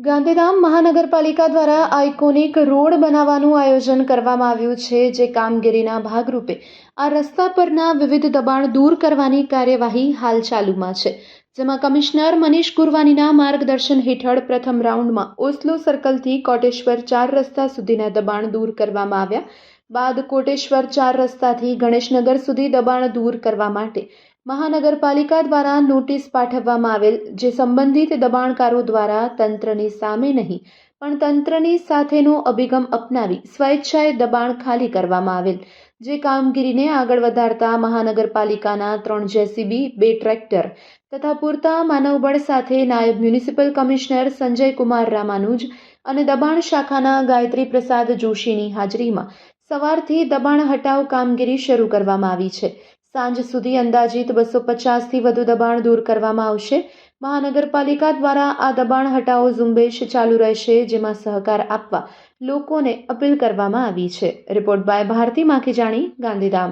ગાંધીધામ મહાનગરપાલિકા દ્વારા iconic road બનાવવાનું આયોજન કરવામાં આવ્યું છે, જે કામગીરીના ભાગરૂપે આ રસ્તા પરના વિવિધ દબાણ દૂર કરવાની કાર્યવાહી હાલ ચાલુમાં છે, જેમાં કમિશનર મનીષ ગુરવાનીના માર્ગદર્શન હેઠળ પ્રથમ રાઉન્ડમાં ઓસ્લો સર્કલથી કોટેશ્વર 4 રસ્તા સુધીના દબાણ દૂર કરવામાં આવ્યા બાદ કોટેશ્વર 4 રસ્તાથી ગણેશનગર સુધી દબાણ દૂર કરવા માટે મહાનગરપાલિકા દ્વારા નોટિસ પાઠવવામાં આવેલ, જે સંબંધિત દબાણકારો દ્વારા તંત્રની સામે નહીં પણ તંત્રની સાથેનો અભિગમ અપનાવી સ્વેચ્છાએ દબાણ ખાલી કરવામાં આવેલ, જે કામગીરીને આગળ વધારતા મહાનગરપાલિકાના 3 જેસીબી, 2 ટ્રેક્ટર તથા પૂરતા માનવબળ સાથે નાયબ મ્યુનિસિપલ કમિશનર સંજય કુમાર રામાનુજ અને દબાણ શાખાના ગાયત્રી પ્રસાદ જોશીની હાજરીમાં સવારથી દબાણ હટાવ કામગીરી શરૂ કરવામાં આવી છે. સાંજ સુધી અંદાજિત 250થી વધુ દબાણ દૂર કરવામાં આવશે. મહાનગરપાલિકા દ્વારા આ દબાણ હટાવો ઝુંબેશ ચાલુ રહેશે, જેમાં સહકાર આપવા લોકોને અપીલ કરવામાં આવી છે. Report by Bharati Makhijani, Gandhidham.